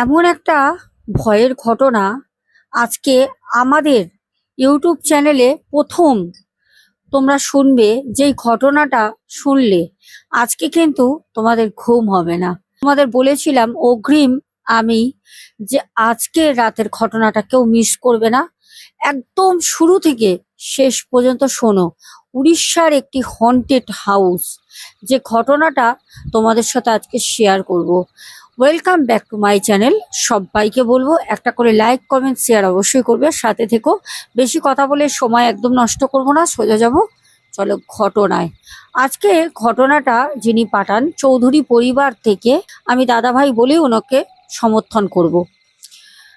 এমন একটা ভয়ের ঘটনা আজকে আমাদের ইউটিউব চ্যানেলে প্রথম তোমরা শুনবে। যেই ঘটনাটা শুনলে আজকে কিন্তু তোমাদের ঘুম হবে না। তোমাদের বলেছিলাম অগ্রিম আমি যে আজকের রাতের ঘটনাটা কেউ মিস করবে না, একদম শুরু থেকে শেষ পর্যন্ত শোনো। উড়িষ্যার একটি হন্টেড হাউস, যে ঘটনাটা তোমাদের সাথে আজকে শেয়ার করব। Welcome back to my channel. সবাইকে বলবো একটা করে লাইক কমেন্ট শেয়ার অবশ্যই করবে, সাথে থেকো। বেশি কথা বলে সময় একদম নষ্ট করবো না, সোজা যাব চলো ঘটনায়। আজকে ঘটনাটা যিনি পাঠান চৌধুরী পরিবার থেকে, আমি দাদাভাই বলেই ওনাকে সমর্থন করব।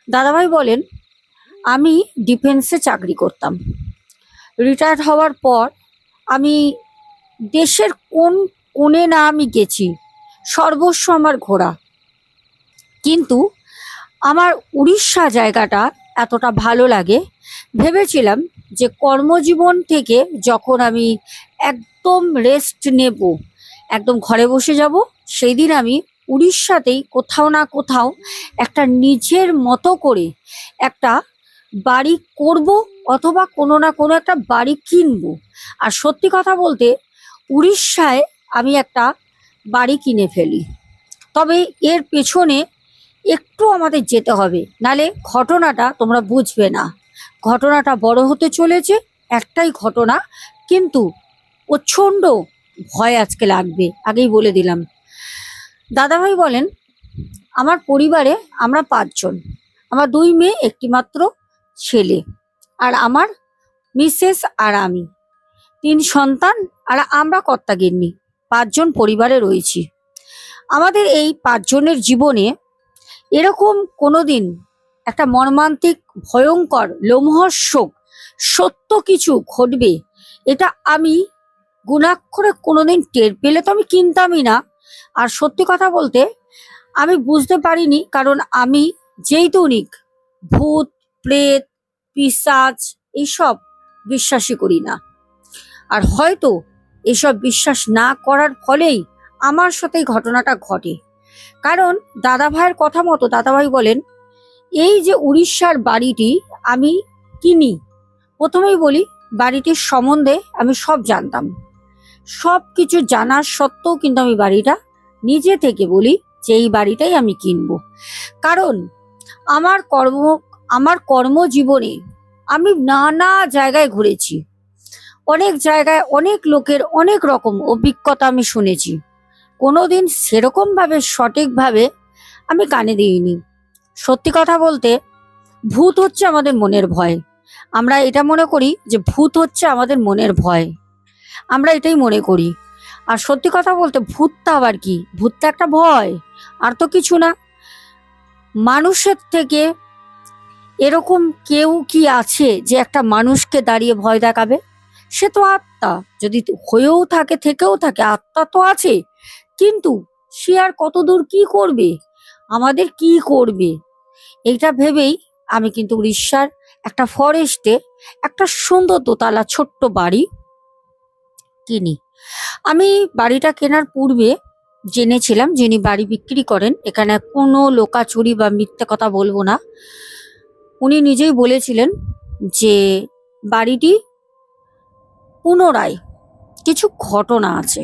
দাদাভাই বলেন, আমি ডিফেন্সে চাকরি করতাম। রিটায়ার্ড হওয়ার পর আমি দেশের কোন কোণে না আমি গেছি, সর্বস্ব আমার ঘোরা, কিন্তু আমার উড়িষ্যা জায়গাটা এতটা ভালো লাগে। ভেবেছিলাম যে কর্মজীবন থেকে যখন আমি একদম রেস্ট নেব, একদম ঘরে বসে যাব, সেই দিন আমি উড়িষ্যাতেই কোথাও না কোথাও একটা নিজের মতো করে একটা বাড়ি করব, অথবা কোনো না কোনো একটা বাড়ি কিনবো। আর সত্যি কথা বলতে উড়িষ্যায় আমি একটা বাড়ি কিনে ফেলি। তবে এর পেছনে একটু আমাদের যেতে হবে, নালে ঘটনাটা তোমরা বুঝবে না। ঘটনাটা বড় হতে চলেছে, একটাই ঘটনা, কিন্তু প্রচণ্ড ভয় আজকে লাগবে, আগেই বলে দিলাম। দাদাভাই বলেন, আমার পরিবারে আমরা 5 জন, আমার 2 মেয়ে একটি মাত্র ছেলে, আর আমার মিসেস আর আমি, 3 সন্তান, আর আমরা কর্তাগিন্নি, 5 জন পরিবারে রয়েছি। আমাদের এই 5 জনের জীবনে এরকম কোনোদিন একটা মর্মান্তিক, ভয়ঙ্কর, লোমহর্ষক সত্য কিছু ঘটবে, এটা আমি গুণাক্ষরে কোনোদিন টের পেলে তো আমি কিনতামই না। আর সত্যি কথা বলতে আমি বুঝতে পারিনি, কারণ আমি যেইটুনিক ভূত, প্রেত, পিশাচ এইসব বিশ্বাসই করি না। আর হয়তো এসব বিশ্বাস না করার ফলেই আমার সাথে ঘটনাটা ঘটে। কারণ দাদা ভাইয়ের কথা মতো দাদাভাই বলেন, এই যে উড়িষ্যার বাড়িটি আমি কিনি, প্রথমেই বলি বাড়িটির সম্বন্ধে আমি সব জানতাম। সব কিছু জানার সত্ত্বেও কিন্তু আমি বাড়িটা নিজে থেকে বলি যে এই বাড়িটাই আমি কিনবো। কারণ আমার কর্মজীবনে আমি নানা জায়গায় ঘুরেছি, অনেক জায়গায় অনেক লোকের অনেক রকম অভিজ্ঞতা আমি শুনেছি। কোনোদিন সেরকম ভাবে সঠিকভাবে আমি কানে দিইনি। সত্যি কথা বলতে ভূত হচ্ছে আমাদের মনের ভয়। আমরা এটা মনে করি যে ভূত হচ্ছে আমাদের মনের ভয়, আমরা এটাই মনে করি। আর সত্যি কথা বলতে ভূতটা আবার কি, ভূতটা একটা ভয়, আর তো কিছু না। মানুষের থেকে এরকম কেউ কি আছে যে একটা মানুষকে দাঁড়িয়ে ভয় দেখাবে? সে তো আত্মা, যদি হয়েও থাকে থেকেও থাকে, আত্মা তো আছে, কিন্তু সে আর কতদূর কি করবে, আমাদের কি করবে, এইটা ভেবেই আমি কিন্তু উড়িষ্যার একটা ফরেস্টে একটা সুন্দর দোতলা ছোট্ট বাড়ি কিনি। আমি বাড়িটা কেনার পূর্বে জেনেছিলাম, যিনি বাড়ি বিক্রি করেন, এখানে কোনো লোকাচুরি বা মিথ্যে কথা বলবো না, উনি নিজেই বলেছিলেন যে বাড়িটি পুনরায় কিছু ঘটনা আছে।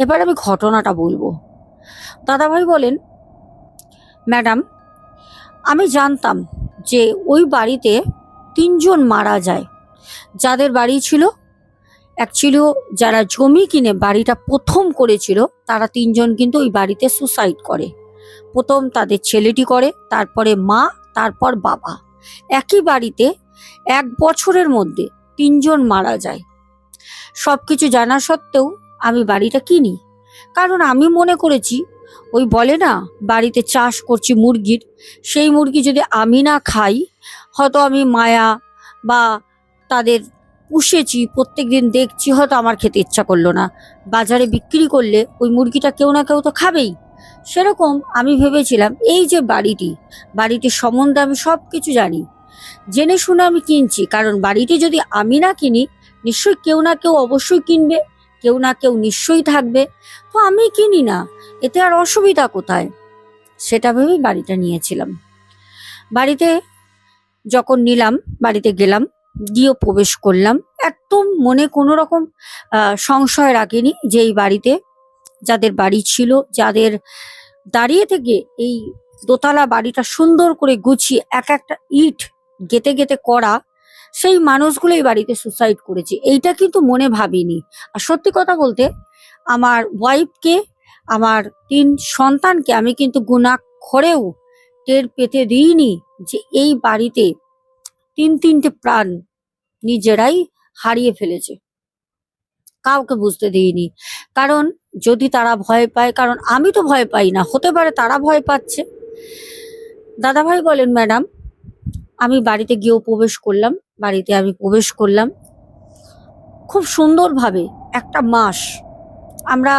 এবার আমি ঘটনাটা বলবো। দাদাভাই বলেন, ম্যাডাম, আমি জানতাম যে ওই বাড়িতে 3 জন মারা যায়, যাদের বাড়ি ছিল। অ্যাকচুয়ালি যারা জমি কিনে বাড়িটা প্রথম করেছিল, তারা 3 জন কিন্তু ওই বাড়িতে সুসাইড করে। প্রথম তাদের ছেলেটি করে, তারপরে মা, তারপর বাবা। একই বাড়িতে 1 বছরের মধ্যে 3 জন মারা যায়। সবকিছু জানা সত্ত্বেও আমি বাড়িটা কিনি, কারণ আমি মনে করেছি, ওই বলে না বাড়িতে চাষ করছি মুরগির, সেই মুরগি যদি আমি না খাই, হয়তো আমি মায়া বা তাদের পুষেছি, প্রত্যেকদিন দেখছি, হয়তো আমার খেতে ইচ্ছা করলো না, বাজারে বিক্রি করলে ওই মুরগিটা কেউ না কেউ তো খাবেই। সেরকম আমি ভেবেছিলাম এই যে বাড়িটির সম্বন্ধে আমি সব কিছু জানি, জেনে শুনে আমি কিনছি, কারণ বাড়িটি যদি আমি না কিনি, নিশ্চয়ই কেউ না কেউ অবশ্যই কিনবে, কেউ না কেউ নিশ্চয়ই থাকবে, তো আমি কিনি না, এতে আর অসুবিধা কোথায়। সেটা ভেবেই বাড়িটা নিয়েছিলাম। বাড়িতে যখন নিলাম, বাড়িতে গেলাম, গিয়ে প্রবেশ করলাম, একদম মনে কোনো রকম সংশয় রাখিনি যে এই বাড়িতে যাদের বাড়ি ছিল, যাদের দাঁড়িয়ে থেকে এই দোতলা বাড়িটা সুন্দর করে গুছিয়ে এক একটা ইট গেঁথে গেঁথে করা, সেই মানুষগুলো এই বাড়িতে সুসাইড করেছে, এইটা কিন্তু মনে ভাবিনি। আর সত্যি কথা বলতে, আমার ওয়াইফকে, আমার 3 সন্তানকে আমি কিন্তু ঘুণাক্ষরেও টের পেতে দিইনি যে এই বাড়িতে 3টে প্রাণ নিজেরাই হারিয়ে ফেলেছে। কাউকে বুঝতে দিইনি। কারণ যদি তারা ভয় পায়, কারণ আমি তো ভয় পাই না, হতে পারে তারা ভয় পাচ্ছে। দাদাভাই বলেন, ম্যাডাম, আমি বাড়িতে গিয়েও প্রবেশ করলাম, বাড়িতে আমি প্রবেশ করলাম, খুব সুন্দরভাবে একটা মাস আমরা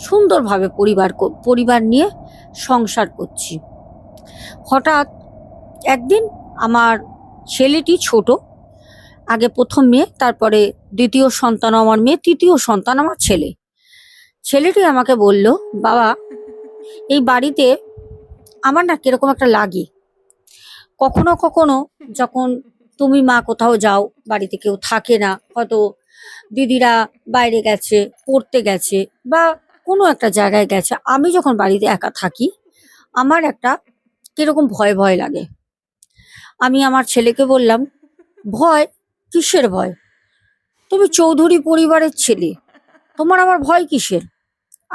সুন্দরভাবে পরিবার নিয়ে সংসার করছি। হঠাৎ একদিন আমার ছেলেটি ছোট, আগে প্রথম মেয়ে, তারপরে দ্বিতীয় সন্তান আমার মেয়ে, তৃতীয় সন্তান আমার ছেলে। ছেলেটি আমাকে বলল, বাবা, এই বাড়িতে আমার না কিরকম একটা লাগে। কখনো কখনো যখন তুমি মা কোথাও যাও, বাড়িতে কেউ থাকে না, হয়তো দিদিরা বাইরে গেছে, পড়তে গেছে, বা কোনো একটা জায়গায় গেছে, আমি যখন বাড়িতে একা থাকি, আমার একটা কিরকম ভয় ভয় লাগে। আমি আমার ছেলেকে বললাম, ভয়? কিসের ভয়? তুমি চৌধুরী পরিবারের ছেলে, তোমার আবার ভয় কিসের?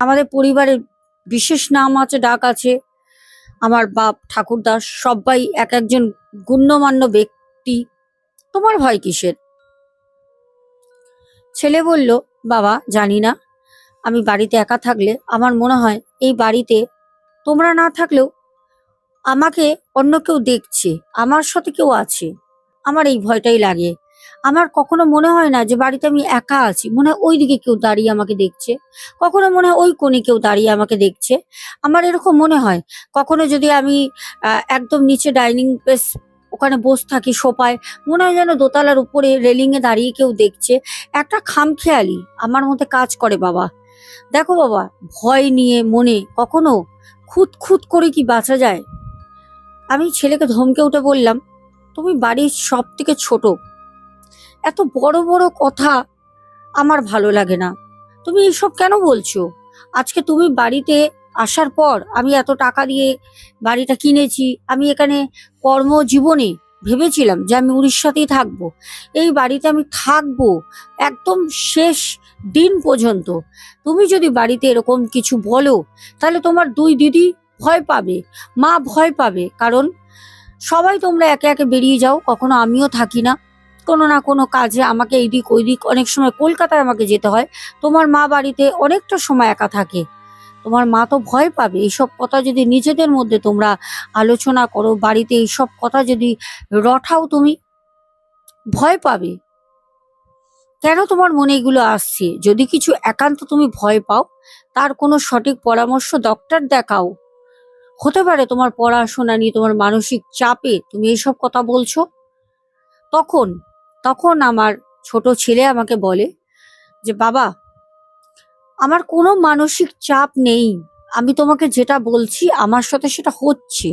আমাদের পরিবারের বিশেষ নাম আছে, ডাক আছে, আমার বাপ ঠাকুরদাস সবাই এক একজন গণ্যমান্য ব্যক্তি, তোমার ভয় কিসের? ছেলে বলল, বাবা, জানি না, আমি বাড়িতে একা থাকলে আমার মনে হয় এই বাড়িতে তোমরা না থাকলেও আমাকে অন্য কেউ দেখছে, আমার সাথে কেউ আছে, আমার এই ভয়টাই লাগে। আমার কখনো মনে হয় না যে বাড়িতে আমি একা আছি, মনে হয় ওইদিকে কেউ দাঁড়িয়ে আমাকে দেখছে, কখনো মনে হয় ওই কোণে কেউ দাঁড়িয়ে আমাকে দেখছে, আমার এরকম মনে হয়। কখনো যদি আমি একদম নিচে ডাইনিং প্লেস ওখানে বসে থাকি সোফায়, মনে হয় যেন দোতলার উপরে রেলিং এ দাঁড়িয়ে কেউ দেখছে। একটা খামখেয়ালি আমার মধ্যে কাজ করে বাবা। দেখো বাবা, ভয় নিয়ে মনে কখনো খুঁত খুঁত করে কি বাঁচা যায়? আমি ছেলেকে ধমকে উঠে বললাম, তুমি বাড়ির সব থেকে ছোট, এত বড় বড় কথা আমার ভালো লাগে না, তুমি এইসব কেন বলছো? আজকে তুমি বাড়িতে আসার পর আমি এত টাকা দিয়ে বাড়িটা কিনেছি, আমি এখানে কর্মজীবনে ভেবেছিলাম যে আমি উড়িষ্যাতেই থাকবো, এই বাড়িতে আমি থাকবো একদম শেষ দিন পর্যন্ত। তুমি যদি বাড়িতে এরকম কিছু বলো, তাহলে তোমার 2 দিদি ভয় পাবে, মা ভয় পাবে, কারণ সবাই তোমরা একে একে বেরিয়ে যাও, কখনো আমিও থাকি না, কোনো না কোনো কাজে আমাকে এইদিক ওইদিক, অনেক সময় কলকাতায় আমাকে যেতে হয়, তোমার মা বাড়িতে অনেকটা সময় একা থাকে, তোমার মা তো ভয় পাবে। এইসব কথা যদি নিজেদের মধ্যে তোমরা আলোচনা করো, বাড়িতে এইসব কথা যদি রটাও, তুমি ভয় পাবে। কেন তোমার মনে এগুলো আসছে? যদি কিছু একান্ত তুমি ভয় পাও, তার কোনো সঠিক পরামর্শ ডক্টর দেখাও। হতে পারে তোমার পড়াশোনা নিয়ে, তোমার মানসিক চাপে তুমি এইসব কথা বলছো। তখন তখন আমার ছোট ছেলে আমাকে বলে যে, বাবা, আমার কোনো মানসিক চাপ নেই, আমি তোমাকে যেটা বলছি আমার সাথে সেটা হচ্ছে,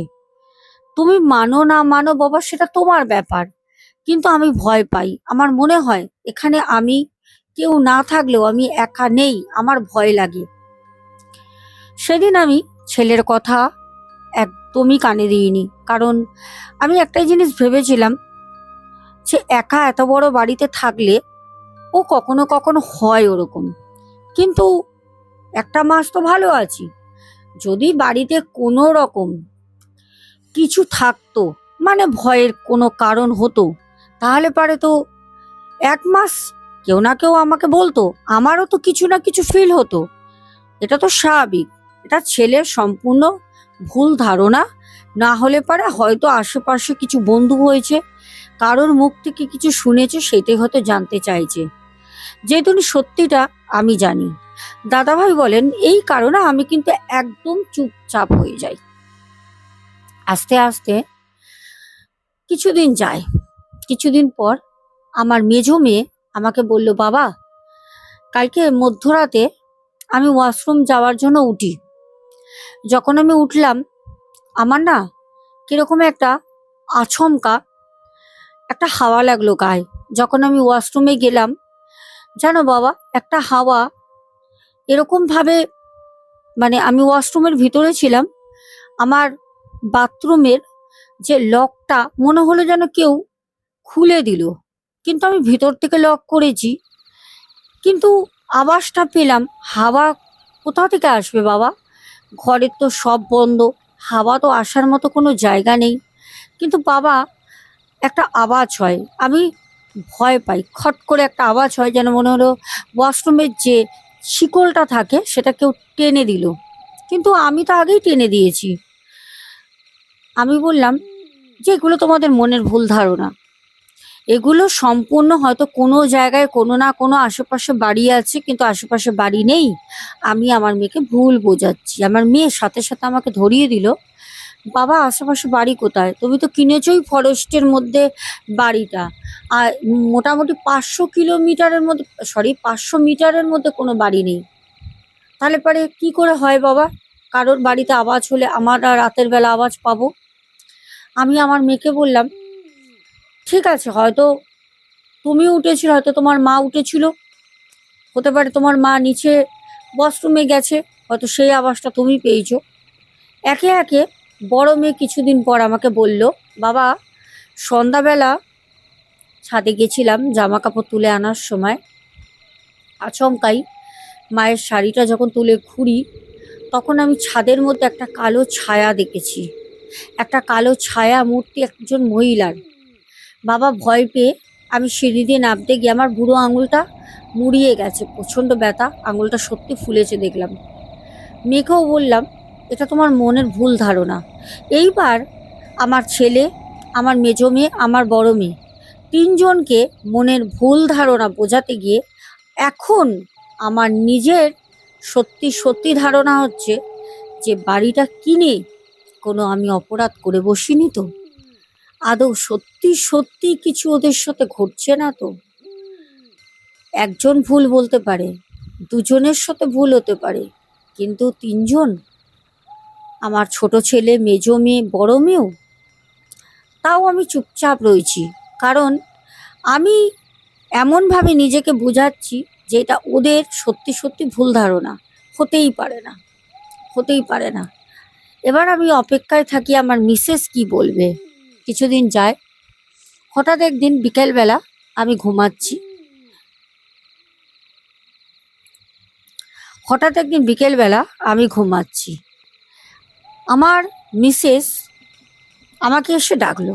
তুমি মানো না মানো বাবা, সেটা তোমার ব্যাপার, কিন্তু আমি ভয় পাই, আমার মনে হয় এখানে আমি কেউ না থাকলেও আমি একা নেই, আমার ভয় লাগে। সেদিন আমি ছেলের কথা একদমই কানে দিইনি, কারণ আমি একটাই জিনিস ভেবেছিলাম, সে একা এত বড় বাড়িতে থাকলে ও কখনো কখনো হয় ওরকম, কিন্তু একটা মাস তো ভালো আছি, যদি বাড়িতে কোনো রকম কিছু থাকতো, মানে ভয়ের কোনো কারণ হতো, তাহলে পারে তো 1 মাস কেউ না কেউ আমাকে বলতো, আমারও তো কিছু না কিছু ফিল হতো। এটা তো স্বাভাবিক, এটা ছেলের সম্পূর্ণ ভুল ধারণা, না হলে পারে হয়তো আশেপাশে কিছু বন্ধু হয়েছে, কারোর মুখ থেকে কিছু শুনেছে, সেটাই হয়তো জানতে চাইছে, যেহেতু সত্যিটা আমি জানি। দাদাভাই বলেন, এই কারণে আমি কিন্তু একদম চুপচাপ হয়ে যাই। আস্তে আস্তে কিছুদিন যায়, কিছুদিন পর আমার মেজো মেয়ে আমাকে বলল, বাবা, কালকে মধ্যরাতে আমি ওয়াশরুম যাওয়ার জন্য উঠি, যখন আমি উঠলাম আমার না কিরকম একটা আচমকা একটা হাওয়া লাগলো গায়ে। যখন আমি ওয়াশরুমে গেলাম, জানো বাবা, একটা হাওয়া এরকম ভাবে, মানে আমি ওয়াশরুমের ভিতরে ছিলাম, আমার বাথরুমের যে লকটা মনে হলো যেন কেউ খুলে দিল, কিন্তু আমি ভিতর থেকে লক করেছি, কিন্তু আওয়াজটা পেলাম। হাওয়া কোথা থেকে আসবে বাবা? ঘরের তো সব বন্ধ, হাওয়া তো আসার মতো কোনো জায়গা নেই। কিন্তু বাবা, একটা আওয়াজ হয়, আমি ভয় পাই। খট করে একটা আওয়াজ হয়, যেন মনে হলো ওয়াশরুমের যে শিকলটা থাকে সেটা কেউ টেনে দিল, কিন্তু আমি তো আগেই টেনে দিয়েছি। আমি বললাম যে এগুলো তোমাদের মনের ভুল ধারণা, এগুলো সম্পূর্ণ হয়তো কোনো জায়গায় কোনো না কোনো আশেপাশে বাড়ি আছে, কিন্তু আশেপাশে বাড়ি নেই। আমি আমার মেয়েকে ভুল বোঝাচ্ছি। আমার মেয়ের সাথে সাথে আমাকে ধরিয়ে দিল, বাবা আশেপাশে বাড়ি কোথায়? তুমি তো কিনেছই ফরেস্টের মধ্যে বাড়িটা, আর মোটামুটি 500 কিলোমিটারের মধ্যে, সরি 500 মিটারের মধ্যে কোনো বাড়ি নেই। তাহলে পরে কি করে হয় বাবা? কারোর বাড়িতে আওয়াজ হলে আমার আর রাতের বেলা আওয়াজ পাবো? আমি আমার মেয়েকে বললাম, ঠিক আছে, হয়তো তুমি উঠেছিল, হয়তো তোমার মা উঠেছিল, হতে পারে তোমার মা নিচে ওয়াশরুমে গেছে, হয়তো সেই আওয়াজটা তুমি পেয়েছো। একে একে বড় মেয়ে কিছুদিন পর আমাকে বলল, বাবা সন্ধ্যাবেলা ছাদে গেছিলাম জামা কাপড় তুলে আনার সময়, আচমকাই মায়ের শাড়িটা যখন তুলে ঘুরি, তখন আমি ছাদের মধ্যে একটা কালো ছায়া দেখেছি, একটা কালো ছায়া মূর্তি একজন মহিলার। বাবা ভয় পেয়ে আমি সিঁড়ি দিয়ে নামতে গিয়ে আমার বুড়ো আঙুলটা মুড়িয়ে গেছে, প্রচণ্ড ব্যথা, আঙুলটা সত্যি ফুলেছে দেখলাম। মেয়েকেও বললাম এটা তোমার মনের ভুল ধারণা। এইবার আমার ছেলে, আমার মেজো মেয়ে, আমার বড় মেয়ে, তিনজনকে মনের ভুল ধারণা বোঝাতে গিয়ে এখন আমার নিজের সত্যি সত্যি ধারণা হচ্ছে যে বাড়িটা কিনে কোনো আমি অপরাধ করে বসিনি তো? আদৌ সত্যি সত্যি কিছু ওদের সাথে ঘটছে না তো? একজন ভুল বলতে পারে, দুজনের সাথে ভুল হতে পারে, কিন্তু তিনজন, আমার ছোট ছেলে, মেজো মেয়ে, বড় মেয়েও, তাও আমি চুপচাপ রয়েছি। কারণ আমি এমনভাবে নিজেকে বোঝাচ্ছি যে এটা ওদের সত্যি সত্যি ভুল ধারণা, হতেই পারে না, হতেই পারে না। এবার আমি অপেক্ষায় থাকি আমার মিসেস কি বলবে। কিছুদিন যায়, হঠাৎ একদিন বিকেলবেলা আমি ঘুমাচ্ছি, আমার মিসেস আমাকে এসে ডাকলো,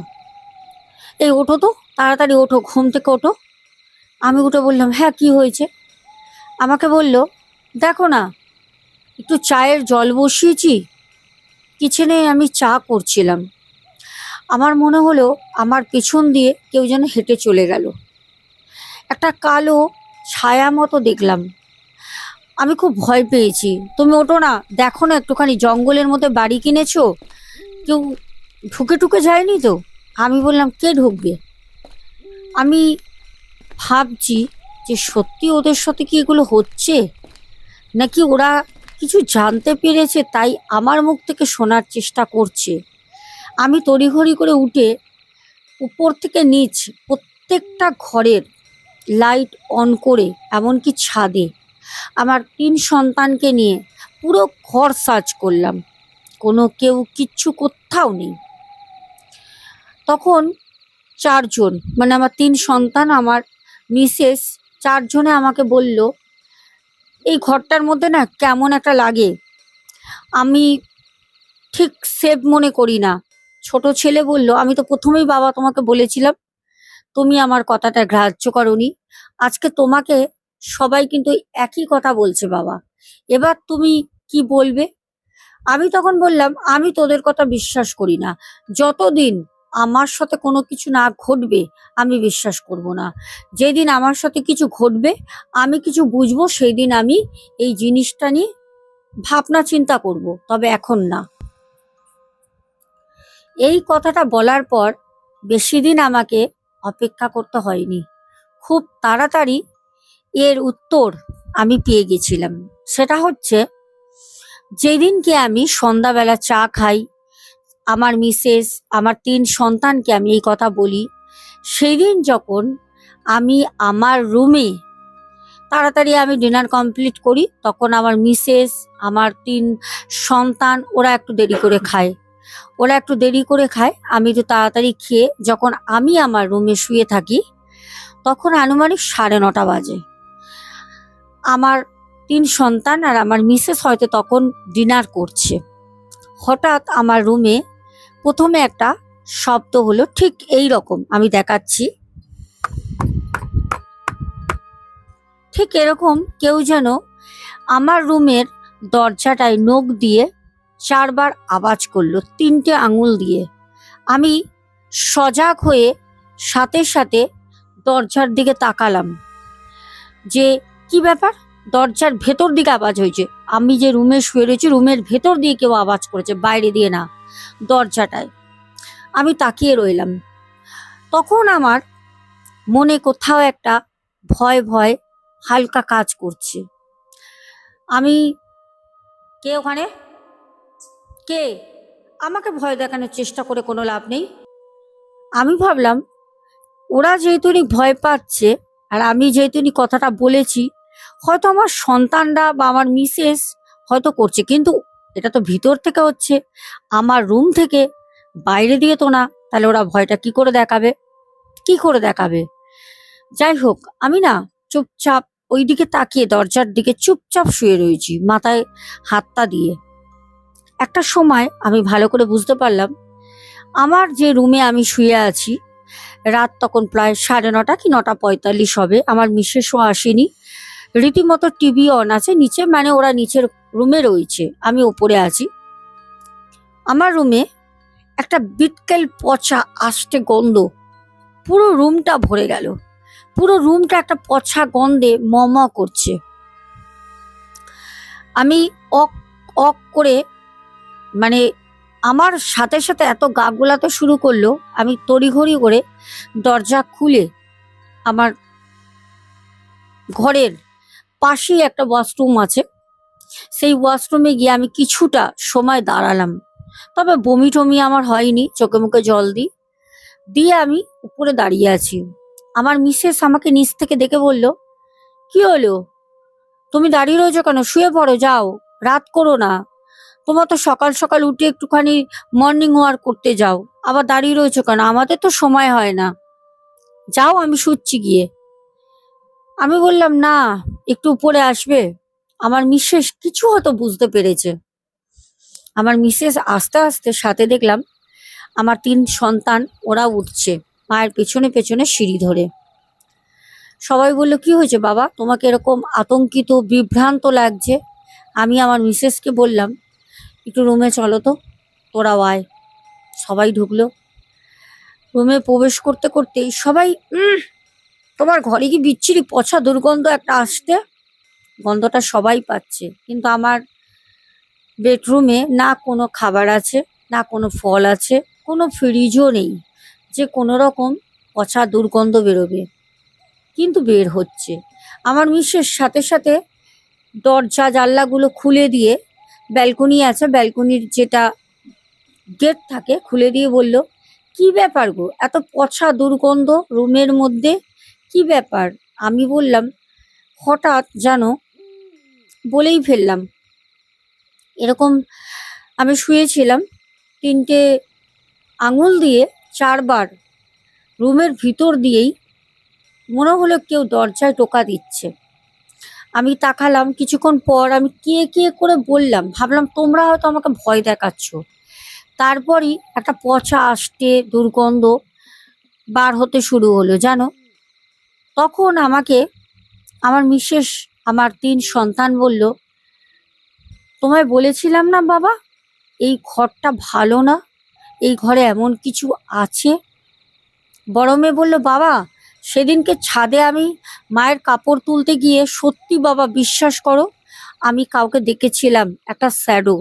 এই ওঠো তো, তাড়াতাড়ি ওঠো, ঘুম থেকে ওঠো। আমি উঠে বললাম, হ্যাঁ কি হয়েছে? আমাকে বলল, দেখো না, একটু চায়ের জল বসিয়েছি, কিচেনে আমি চা করছিলাম, আমার মনে হলো আমার পেছন দিয়ে কেউ যেন হেঁটে চলে গেল, একটা কালো ছায়া মতো দেখলাম, আমি খুব ভয় পেয়েছি। তুমি ওঠো না, দেখো না, একটুখানি জঙ্গলের মধ্যে বাড়ি কিনেছো, কেউ ঢুকে ঢুকে যায়নি তো? আমি বললাম, কে ঢুকবে? আমি ভাবছি যে সত্যি ওদের সাথে কি এগুলো হচ্ছে, নাকি ওরা কিছু জানতে পেরেছে তাই আমার মুখ থেকে শোনার চেষ্টা করছে। আমি তড়িঘড়ি করে উঠে উপর থেকে নিচ প্রত্যেকটা ঘরের লাইট অন করে, এমনকি ছাদে আমার 3 সন্তানকে নিয়ে পুরো ঘর সার্চ করলাম, কেউ কিচ্ছু কোথাও নেই। তখন 4জন, মানে আমার 3 সন্তান, আমার মিসেস, 4জনে আমাকে বলল, এই ঘরটার মধ্যে না কেমন একটা লাগে, আমি ঠিক সেফ মনে করি না। ছোট ছেলে বলল, আমি তো প্রথমেই বাবা তোমাকে বলেছিলাম, তুমি আমার কথাটা গ্রাহ্য করোনি, আজকে তোমাকে সবাই কিন্তু একই কথা বলছে বাবা, এবার তুমি কি বলবে? আমি তখন বললাম, আমি তোদের কথা বিশ্বাস করি না, যতদিন আমার সাথে কোনো কিছু না ঘটবে আমি বিশ্বাস করব না। যেদিন আমার সাথে কিছু ঘটবে, আমি কিছু বুঝবো, সেই দিন আমি এই জিনিসটা নিয়ে ভাবনা চিন্তা করব, তবে এখন না। এই কথাটা বলার পর বেশি দিন আমাকে অপেক্ষা করতে হয়নি, খুব তাড়াতাড়ি এর উত্তর আমি পেয়ে গেছিলাম। সেটা হচ্ছে, যেদিনকে আমি সন্ধ্যাবেলা চা খাই, আমার মিসেস, আমার 3 সন্তানকে আমি এই কথা বলি। সেই দিন যখন আমি আমার রুমে তাড়াতাড়ি আমি ডিনার কমপ্লিট করি, তখন আমার মিসেস, আমার 3 সন্তান ওরা একটু দেরি করে খায়। আমি একটু তাড়াতাড়ি খেয়ে যখন আমি আমার রুমে শুয়ে থাকি, তখন আনুমানিক 9:30 বাজে। আমার 3 সন্তান আর আমার মিসেস হয়তো তখন ডিনার করছে। হঠাৎ আমার রুমে প্রথমে একটা শব্দ হলো, ঠিক এই রকম আমি দেখাচ্ছি। ঠিক এরকম কেউ যেন আমার রুমের দরজাটায় নখ দিয়ে 4 বার আওয়াজ করলো, 3টে আঙুল দিয়ে। আমি সজাগ হয়ে সাথে সাথে দরজার দিকে তাকালাম যে কি ব্যাপার, দরজার ভেতর দিকে আওয়াজ হয়েছে। আমি যে রুমে শুয়ে রয়েছি, রুমের ভেতর দিয়ে কেউ আওয়াজ করেছে, বাইরে দিয়ে না, দরজাটায়। আমি তাকিয়ে রইলাম। তখন আমার মনে কোথাও একটা ভয় ভয় হালকা কাজ করছে। আমি, কে ওখানে, কে? আমাকে ভয় দেখানোর চেষ্টা করে কোনো লাভ নেই। আমি ভাবলাম ওরা যেহেতু ভয় পাচ্ছে আর আমি যেহেতু কথাটা বলেছি, হয়তো আমার সন্তানরা বা আমার মিসেস হয়তো করছে, কিন্তু এটা তো ভিতর থেকে হচ্ছে, আমার রুম থেকে, বাইরে দিয়ে তো না। তাহলে ওরা ভয়টা কি করে দেখাবে? যাই হোক, আমি না চুপচাপ ওই দিকে তাকিয়ে দরজার দিকে চুপচাপ শুয়ে রয়েছি, মাথায় হাতটা দিয়ে। একটা সময় আমি ভালো করে বুঝতে পারলাম, আমার যে রুমে আমি শুয়ে আছি, রাত তখন প্রায় 9:30 কি 9:45 হবে। আমার মিসেসও আসেনি, রীতিমতো টিভি অন আছে নিচে, মানে ওরা নিচের রুমে রয়েছে, আমি উপরে আছি। আমার রুমে একটা বিটকেল পচা আষ্টে গন্ধ পুরো রুমটা ভরে গেল। পুরো রুমটা একটা পচা গন্ধে ম ম করছে। আমি অক অক করে, মানে আমার সাথে সাথে এত গা গোলাতে শুরু করলো, আমি তড়িঘড়ি করে দরজা খুলে আমার ঘরের পাশেই একটা ওয়াশরুম আছে, সেই ওয়াশরুমে গিয়ে আমি কিছুটা সময় দাঁড়ালাম। তবে বমি টমি আমার হয়নি, চোখে মুখে জল দিয়ে আমি উপরে দাঁড়িয়ে আছি। আমার মিসেস আমাকে নিচ থেকে দেখে বলল, কি হলো, তুমি দাঁড়িয়ে রয়েছো কেন? শুয়ে পড়ো, যাও, রাত করো না। তোমার তো সকাল সকাল উঠে একটুখানি মর্নিং ওয়াক করতে যাও, আবার দাঁড়িয়ে রয়েছো কেন? আমাদের তো সময় হয় না, যাও, আমি শুচ্ছি গিয়ে। আমি বললাম, না, একটু উপরে আসবে। আমার মিসেস কিছু হয়তো বুঝতে পেরেছে। আমার মিসেস আস্তে আস্তে, সাথে দেখলাম আমার 3 সন্তান ওরা উঠছে মায়ের পেছনে পেছনে সিঁড়ি ধরে। সবাই বললো, কি হয়েছে বাবা, তোমাকে এরকম আতঙ্কিত বিভ্রান্ত লাগছে? আমি আমার মিসেসকে বললাম, একটু রুমে চলো তো, তোরাও আয়। সবাই ঢুকলো। রুমে প্রবেশ করতে করতেই সবাই, তোমার ঘরে কি বিচ্ছিরি পচা দুর্গন্ধ একটা আসছে। গন্ধটা সবাই পাচ্ছে, কিন্তু আমার বেডরুমে না কোনো খাবার আছে, না কোনো ফল আছে, কোনো ফ্রিজও নেই যে কোনো রকম পচা দুর্গন্ধ বেরোবে, কিন্তু বের হচ্ছে। আমার মিসেস সাথে সাথে দরজা জানলাগুলো খুলে দিয়ে, ব্যালকনি আছে, ব্যালকনির যেটা গেট থাকে খুলে দিয়ে বলল, কি ব্যাপার গো, এত পচা দুর্গন্ধ রুমের মধ্যে, কি ব্যাপার? আমি বললাম, হঠাৎ যেন বলেই ফেললাম, এরকম আমি শুয়েছিলাম, 3টে আঙুল দিয়ে 4 বার রুমের ভিতর দিয়েই মনে হলো কেউ দরজায় টোকা দিচ্ছে। আমি তাকালাম, কিছুক্ষণ পর আমি কে করে বললাম, ভাবলাম তোমরা হয়তো আমাকে ভয় দেখাচ্ছ। তারপরই একটা পচা আষ্টে দুর্গন্ধ বার হতে শুরু হলো জানো। তখন আমাকে আমার মিসেস, আমার 3 সন্তান বলল, তোমায় বলেছিলাম না বাবা, এই ঘরটা ভালো না, এই ঘরে এমন কিছু আছে। বড় মেয়ে বলল, বাবা, সেদিনকে ছাদে আমি মায়ের কাপড় তুলতে গিয়ে সত্যি বাবা, বিশ্বাস করো, আমি কাউকে দেখেছিলাম, একটা শ্যাডো।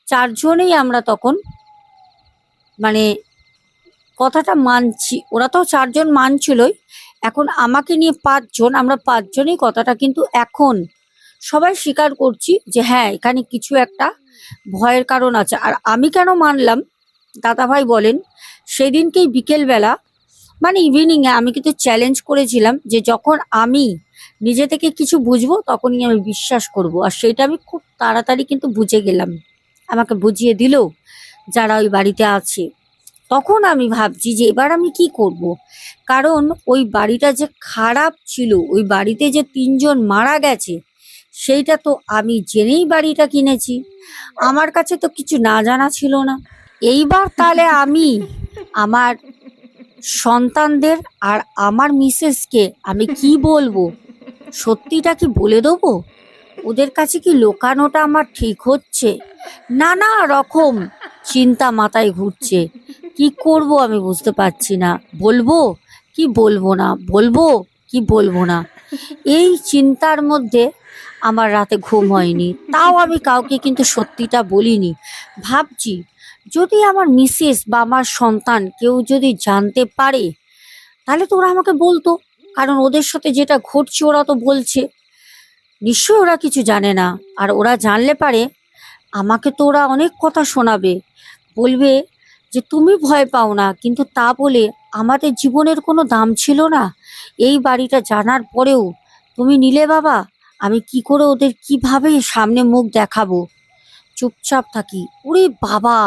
4 জনেই আমরা তখন, মানে কথাটা মানছি, ওরা তো 4 জন মানছিলই, এখন আমাকে নিয়ে 5 জন, আমরা 5 জনই কথাটা কিন্তু এখন সবাই স্বীকার করছি যে হ্যাঁ, এখানে কিছু একটা ভয়ের কারণ আছে। আর আমি কেন মানলাম দাদাভাই বলেন, সেদিনকেই বিকেলবেলা মানে ইভিনিংয়ে আমি কিন্তু চ্যালেঞ্জ করেছিলাম যে যখন আমি নিজে থেকে কিছু বুঝবো তখনই আমি বিশ্বাস করব। আর সেটা আমি খুব তাড়াতাড়ি কিন্তু বুঝে গেলাম। আমাকে বুঝিয়ে দিল যারা ওই বাড়িতে আছে। তখন আমি ভাবছি যে এবার আমি কি করব। কারণ ওই বাড়িটা যে খারাপ ছিল, ওই বাড়িতে যে ৩ জন মারা গেছে, সেইটা তো আমি জেনেই বাড়িটা কিনেছি। আমার কাছে তো কিছু না জানা ছিল না। এইবার তাহলে আমি আমার সন্তানদের আর আমার মিসেসকে আমি কি বলবো? সত্যিটা কি বলে দেবো? ওদের কাছে কি লুকানোটা আমার ঠিক হচ্ছে? নানা রকম চিন্তা মাথায় ঘুরছে। কি করব আমি বুঝতে পারছি না। বলবো কি বলবো না, বলবো কি বলবো না, এই চিন্তার মধ্যে আমার রাতে ঘুম হয়নি। তাও আমি কাউকে কিন্তু সত্যিটা বলিনি। ভাবছি যদি আমার মিসেস বা আমার সন্তান কেউ যদি জানতে পারে, তাহলে তো ওরা আমাকে বলতো। কারণ ওদের সাথে যেটা ঘটছে ওরা তো বলছে। নিশ্চয়ই ওরা কিছু জানে না। আর ওরা জানলে পারে আমাকে তো ওরা অনেক কথা শোনাবে। বলবে যে তুমি ভয় পাও না, কিন্তু তা বলে আমাদের জীবনের কোনো দাম ছিল না। এই বাড়িটা জানার পরেও তুমি নিলে বাবা। আমি কি করে ওদের কিভাবে সামনে মুখ দেখাবো? চুপচাপ থাকি। ওরে বাবা,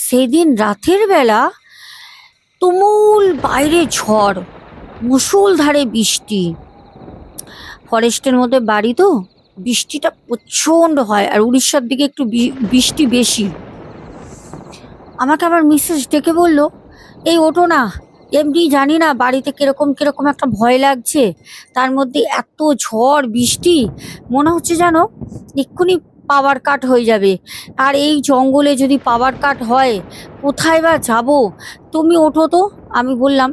সেদিন রাতের বেলা তুমুল বাইরে ঝড়, মুষলধারে বৃষ্টি। ফরেস্টের মধ্যে বাড়ি তো, বৃষ্টিটা প্রচণ্ড হয়। আর উড়িষ্যার দিকে একটু বৃষ্টি বেশি। আমাকে আমার মিসেস ডেকে বলল, এই ওঠো না, এমনি জানি না বাড়িতে কিরকম কিরকম একটা ভয় লাগছে। তার মধ্যে এত ঝড় বৃষ্টি, মনে হচ্ছে যেন এক্ষুনি পাওয়ার কাট হয়ে যাবে। আর এই জঙ্গলে যদি পাওয়ার কাট হয়, কোথায় বা যাব? তুমি ওঠো তো। আমি বললাম,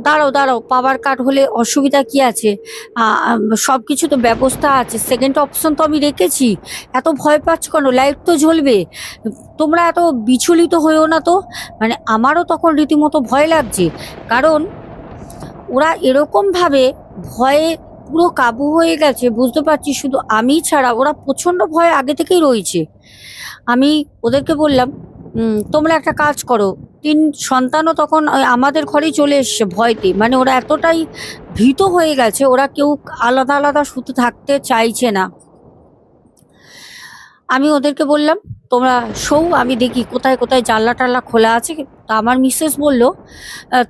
দাঁড়াও দাঁড়াও, পাওয়ার কাট হলে অসুবিধা কি আছে? সব কিছু তো ব্যবস্থা আছে, সেকেন্ড অপশন তো আমি রেখেছি। এত ভয় পাচ্ছ কেন? লাইট তো জ্বলবে। তোমরা এত বিচলিত হয়েও না তো। মানে আমারও তখন রীতিমতো ভয় লাগছে। কারণ ওরা এরকমভাবে ভয়ে পুরো কাবু হয়ে গেছে, বুঝতে পারছি শুধু আমি ছাড়া ওরা প্রচণ্ড ভয়ে আগে থেকেই রয়েছে। আমি ওদেরকে বললাম, তোমরা একটা কাজ করো। ৩ সন্তানও তখন আমাদের ঘরেই চলে এসছে ভয়তে। মানে ওরা এতটাই ভীত হয়ে গেছে, ওরা কেউ আলাদা আলাদা শুধু থাকতে চাইছে না। আমি ওদেরকে বললাম, তোমরা শোও, আমি দেখি কোথায় কোথায় জানলা টাল্লা খোলা আছে। তা আমার মিসেস বলল,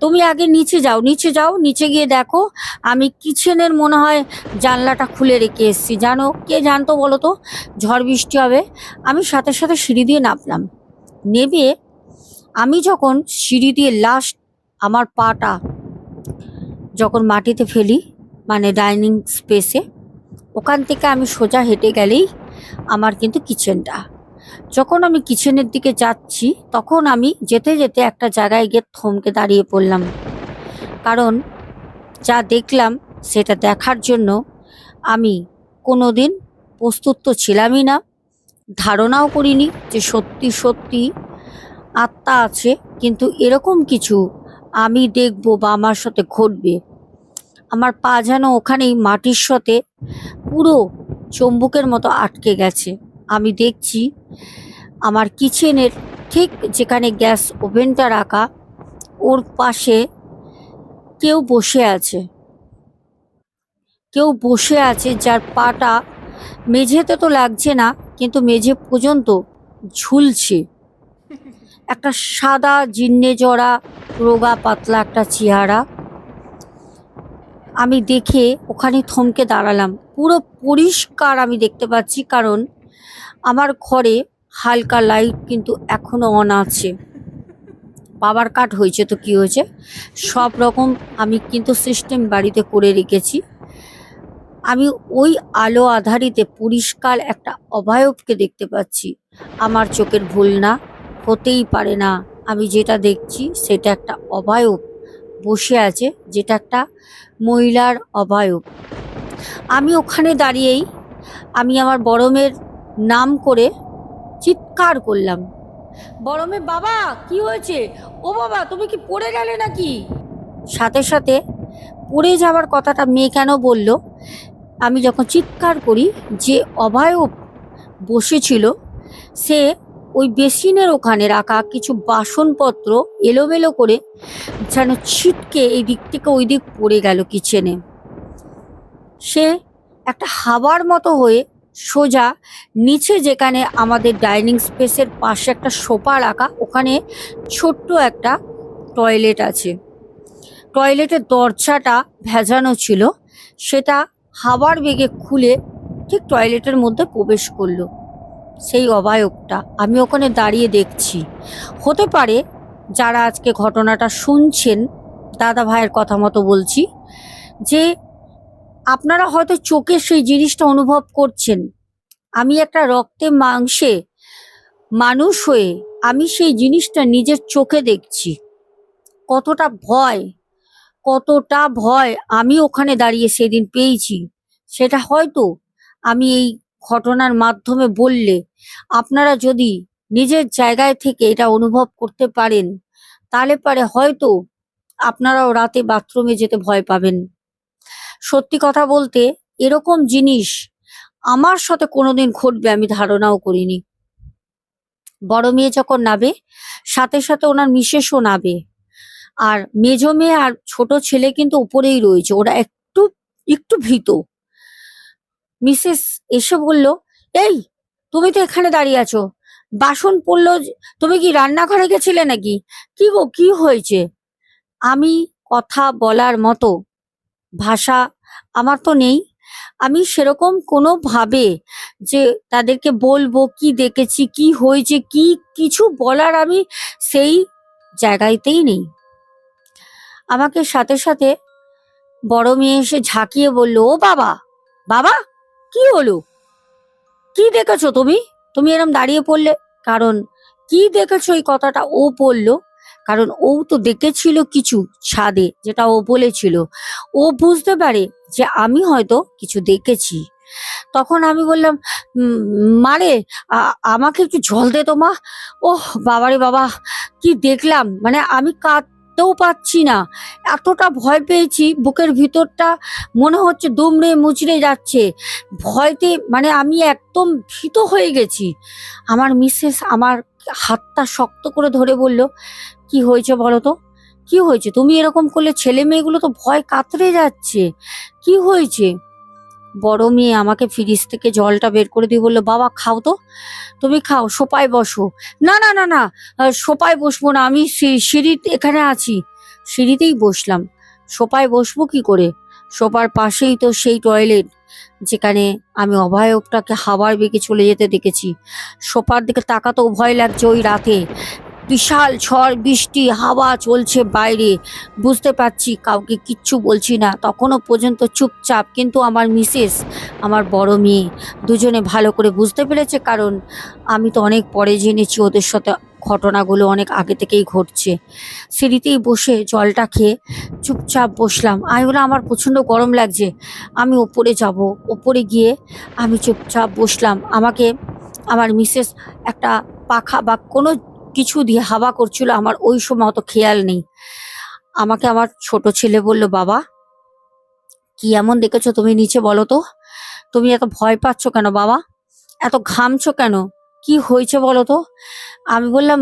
তুমি আগে নিচে যাও, নিচে যাও, নিচে গিয়ে দেখো। আমি কিচেনের মনে হয় জানলাটা খুলে রেখে এসেছি। জানো, কে জানতো বলো তো ঝড় বৃষ্টি হবে? আমি সাথে সাথে সিঁড়ি দিয়ে নামলাম। নেমে আমি যখন সিঁড়ি দিয়ে লাস্ট আমার পাটা যখন মাটিতে ফেলি, মানে ডাইনিং স্পেসে, ওখান থেকে আমি সোজা হেঁটে গেলেই আমার কিন্তু কিচেনটা। যখন আমি কিচেনের দিকে যাচ্ছি, তখন আমি যেতে যেতে একটা জায়গায় গিয়ে থমকে দাঁড়িয়ে পড়লাম। কারণ যা দেখলাম সেটা দেখার জন্য আমি কোনোদিন প্রস্তুত তো ছিলামই না। ধারণাও করিনি যে সত্যি সত্যি আত্মা আছে, কিন্তু এরকম কিছু আমি দেখবো বা আমার সাথে ঘটবে। আমার পা যেন ওখানেই মাটির সাথে পুরো চুম্বকের মতো আটকে গেছে। আমি দেখছি আমার কিচেনের ঠিক যেখানে গ্যাস ওভেনটা রাখা, ওর পাশে কেউ বসে আছে। কেউ বসে আছে যার পাটা মেঝেতে তো লাগছে না, কিন্তু মেঝে পর্যন্ত ঝুলছে। একটা সাদা জিন্নে জড়া রোগা পাতলা একটা চেহারা। আমি দেখে ওখানে থমকে দাঁড়ালাম। পুরো পরিষ্কার আমি দেখতে পাচ্ছি, কারণ আমার ঘরে হালকা লাইট কিন্তু এখনো অন আছে। পাওয়ার কাট হয়েছে তো কি হয়েছে, সব রকম আমি কিন্তু সিস্টেম বাড়িতে করে রেখেছি। আমি ওই আলো আধারিতে পরিষ্কার একটা অবয়বকে দেখতে পাচ্ছি। আমার চোখের ভুল না, হতেই পারে না। আমি যেটা দেখছি সেটা একটা অবয়ব বসে আছে, যেটা একটা মহিলার অবয়ব। আমি ওখানে দাঁড়িয়েই আমি আমার বড় মেয়ের নাম করে চিৎকার করলাম, বড় মেয়ে, বাবা কি হয়েছে? ও বাবা, তুমি কি পড়ে গেলে নাকি? সাথে সাথে পড়ে যাওয়ার কথাটা মেয়ে কেন বলল? আমি যখন চিৎকার করি, যে অবয়ব বসেছিল সে ওই বেসিনের ওখানে রাখা কিছু বাসনপত্র এলোমেলো করে যেন ছিটকে এই দিক থেকে ওই দিক পড়ে গেল কিচেনে। সে একটা হাওয়ার মতো হয়ে সোজা নিচে, যেখানে আমাদের ডাইনিং স্পেসের পাশে একটা সোফা রাখা, ওখানে ছোট্ট একটা টয়লেট আছে, টয়লেটের দরজাটা ভেজানো ছিল, সেটা হাওয়ার বেগে খুলে ঠিক টয়লেটের মধ্যে প্রবেশ করলো সেই অবায়বটা। আমি ওখানে দাঁড়িয়ে দেখছি। হতে পারে যারা আজকে ঘটনাটা শুনছেন, দাদা ভাইয়ের কথা মতো বলছি, যে আপনারা হয়তো চোখে সেই জিনিসটা অনুভব করছেন। আমি একটা রক্তে মাংসে মানুষ হয়ে আমি সেই জিনিসটা নিজের চোখে দেখছি। কতটা ভয়, কতটা ভয় আমি ওখানে দাঁড়িয়ে সেদিন পেয়েছি, সেটা হয়তো আমি এই ঘটনার মাধ্যমে বললে আপনারা যদি নিজের জায়গায় থেকে এটা অনুভব করতে পারেন, তাহলে পারে হয়তো আপনারাও রাতে বাথরুমে যেতে ভয় পাবেন। সত্যি কথা বলতে, এরকম জিনিস আমার সাথে কোনোদিন ঘটবে আমি ধারণাও করিনি। বড় মেয়ে যখন নাবে, সাথে সাথে ওনার মিসেসও নাবে, আর মেজো মেয়ে আর ছোট ছেলে কিন্তু উপরেই রয়েছে, ওরা একটু একটু ভীত। মিসেস এসে বলল, এই তুমি তো এখানে দাঁড়িয়ে আছো, বাসন পড়লো তুমি কি রান্নাঘরে গেছিলে নাকি? কি গো, কি হয়েছে? আমি কথা বলার মতো ভাষা আমার তো নেই। আমি সেরকম কোনো ভাবে যে তাদেরকে বলবো কি দেখেছি, কি হয়েছে, কি কিছু বলার আমি সেই জায়গাতেই নেই। আমাকে সাথে সাথে বড় মেয়ে এসে ঝাঁকিয়ে বলল, ও বাবা, বাবা কি হলো? কি দেখেছো তুমি? তুমি এরম দাঁড়িয়ে পড়লে? কারণ কি দেখেছো এই কথাটা ও বললো, কারণ ও তো দেখেছিল কিছু ছাদে, যেটা ও বলেছিল। ও বুঝতে পারে যে আমি হয়তো কিছু দেখেছি। তখন আমি বললাম, মারে আমাকে একটু জল দে তো মা। ওহ বাবারে বাবা, কি দেখলাম, মানে আমি কাঁদতেও পাচ্ছি না, এতটা ভয় পেয়েছি, বুকের ভিতরটা মনে হচ্ছে দুমড়ে মুচড়ে যাচ্ছে ভয়তে, মানে আমি একদম ভীত হয়ে গেছি। আমার মিসেস আমার হাতটা শক্ত করে ধরে বলল, কি হয়েছে বলো তো, কি হয়েছে? তুমি এরকম করলে ছেলে মেয়েগুলো তো ভয় কাতরে যাচ্ছে, কি হয়েছে? বড় মেয়ে আমাকে ফ্রিজ থেকে জলটা বের করে দিয়ে বললো, বাবা খাও তো, তুমি খাও, সোফায় বসো। না না না না, সোফায় বসবো না, আমি সিঁড়িতে এখানে আছি। সিঁড়িতেই বসলাম। সোফায় বসবো কি করে? সোফার পাশেই তো সেই টয়লেট, যেখানে আমি অভয়বটাকে হাওয়ার বেগে চলে যেতে দেখেছি। সোফার দিকে তাকাতেও ভয় লাগছে ওই রাতে। বিশাল ঝড় বৃষ্টি হাওয়া চলছে বাইরে, বুঝতে পারছি, কাউকে কিচ্ছু বলছি না, তখনও পর্যন্ত চুপচাপ। কিন্তু আমার মিসেস, আমার বড় মেয়ে, দুজনে ভালো করে বুঝতে পেরেছে, কারণ আমি তো অনেক পরে জেনেছি ওদের সাথে ঘটনাগুলো অনেক আগে থেকেই ঘটছে। সিঁড়িতেই বসে জলটা খেয়ে চুপচাপ বসলাম। আমি বললাম, আমার প্রচণ্ড গরম লাগছে, আমি ওপরে যাব। ওপরে গিয়ে আমি চুপচাপ বসলাম। আমাকে আমার মিসেস একটা পাখা বা কোনো কিছু দিয়ে হাওয়া করছিল, আমার ওই সময় অত খেয়াল নেই। আমাকে আমার ছোট ছেলে বলল, বাবা কি এমন দেখেছো তুমি নিচে, বলো তো? তুমি এত ভয় পাচ্ছ কেন বাবা? এত ঘামছো কেন? কি হয়েছে বলো তো? আমি বললাম,